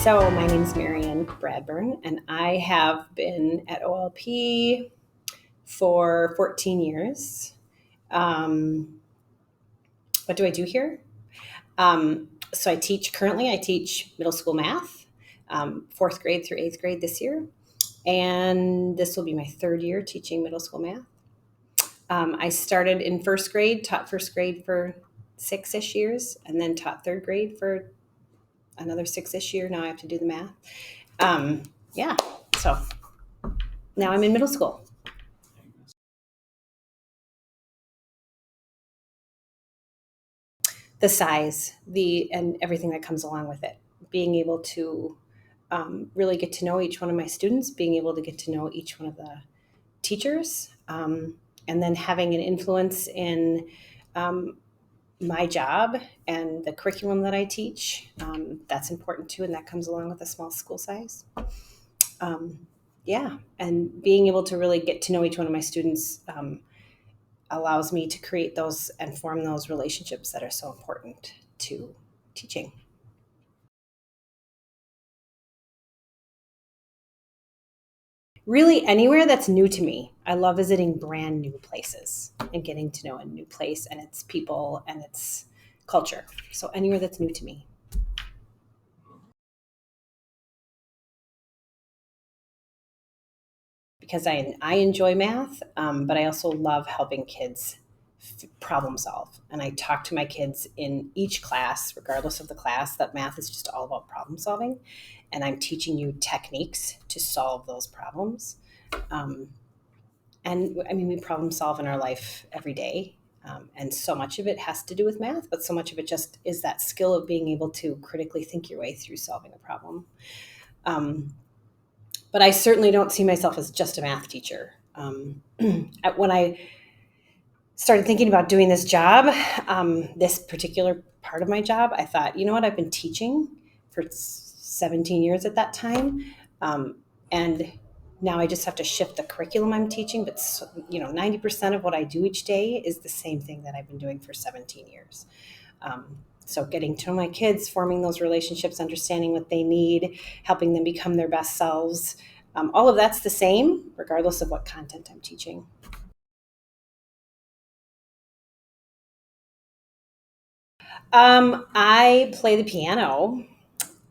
So my name is Marian Bradburn, and I have been at OLP for 14 years. What do I do here? So currently I teach middle school math, fourth grade through eighth grade this year. And this will be my third year teaching middle school math. I started in first grade, taught first grade for 6-ish years, and then taught third grade for another 6-ish year. Now I have to do the math. Yeah, so now I'm in middle school. The size, and everything that comes along with it. Being able to really get to know each one of my students, being able to get to know each one of the teachers, and then having an influence in my job and the curriculum that I teach. That's important too, and that comes along with a small school size. Yeah, and being able to really get to know each one of my students allows me to create those and form those relationships that are so important to teaching. Really, anywhere that's new to me. I love visiting brand new places and getting to know a new place and its people and its culture. So, anywhere that's new to me. Because I enjoy math, but I also love helping kids problem solve. And I talk to my kids in each class, regardless of the class, that math is just all about problem solving. And I'm teaching you techniques to solve those problems. Um, and I mean, we problem solve in our life every day. And so much of it has to do with math, but so much of it just is that skill of being able to critically think your way through solving a problem. But I certainly don't see myself as just a math teacher. When I started thinking about doing this job, this particular part of my job, I thought, you know what, I've been teaching for 17 years at that time. And now I just have to shift the curriculum I'm teaching. But 90% of what I do each day is the same thing that I've been doing for 17 years. So getting to know my kids, forming those relationships, understanding what they need, helping them become their best selves. All of that's the same, regardless of what content I'm teaching. I play the piano,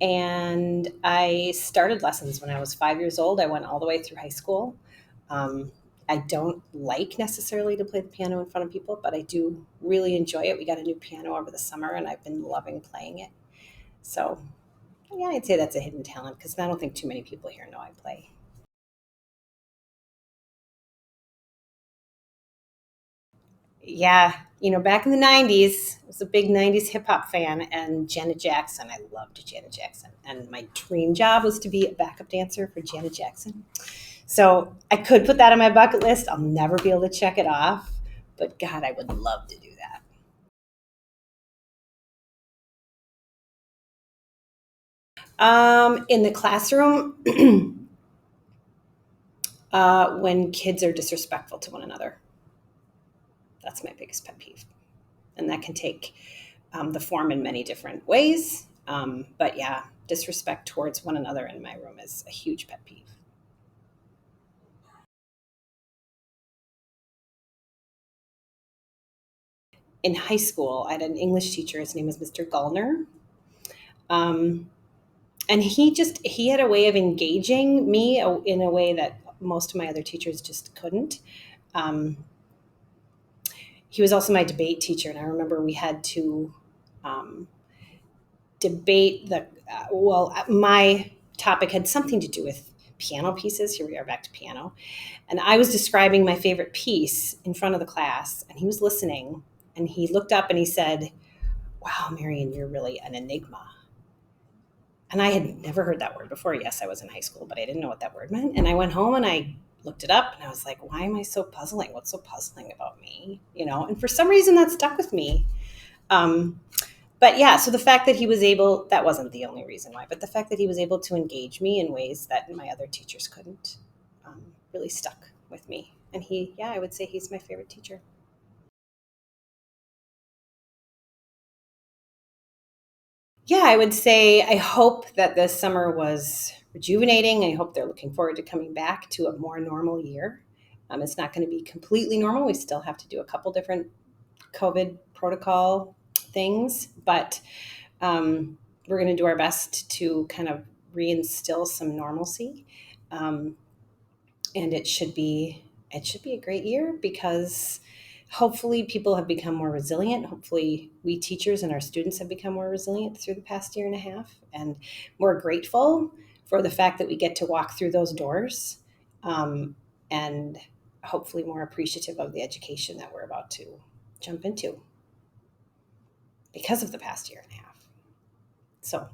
and I started lessons when I was 5 years old. I went all the way through high school. Um, I don't like necessarily to play the piano in front of people, but I do really enjoy it. We got a new piano over the summer, and I've been loving playing it. So, yeah, I'd say that's a hidden talent because I don't think too many people here know I play. Yeah, back in the 90s, I was a big 90s hip hop fan, and Janet Jackson. I loved Janet Jackson. And my dream job was to be a backup dancer for Janet Jackson. So I could put that on my bucket list. I'll never be able to check it off, but God, I would love to do that. In the classroom, when kids are disrespectful to one another, that's my biggest pet peeve. And that can take the form in many different ways. But yeah, disrespect towards one another in my room is a huge pet peeve. In high school, I had an English teacher. His name was Mr. Gullner. Um, and he had a way of engaging me in a way that most of my other teachers just couldn't. Um, he was also my debate teacher, and I remember we had to um, debate my topic had something to do with piano pieces. Here we are back to piano. And I was describing my favorite piece in front of the class, and he was listening, and he looked up and he said, "Wow, Marian, you're really an enigma." And I had never heard that word before. Yes, I was in high school, but I didn't know what that word meant. And I went home and I looked it up, and I was like, why am I so puzzling? What's so puzzling about me? And for some reason that stuck with me. Um, but yeah, so the fact that he was able, that wasn't the only reason why, but the fact that he was able to engage me in ways that my other teachers couldn't really stuck with me. And I would say he's my favorite teacher. Yeah, I would say I hope that this summer was rejuvenating. I hope they're looking forward to coming back to a more normal year. It's not going to be completely normal. We still have to do a couple different COVID protocol things, but we're going to do our best to kind of reinstill some normalcy. Um, and it should be a great year because hopefully people have become more resilient. Hopefully we teachers and our students have become more resilient through the past year and a half and more grateful for the fact that we get to walk through those doors, and hopefully more appreciative of the education that we're about to jump into because of the past year and a half. So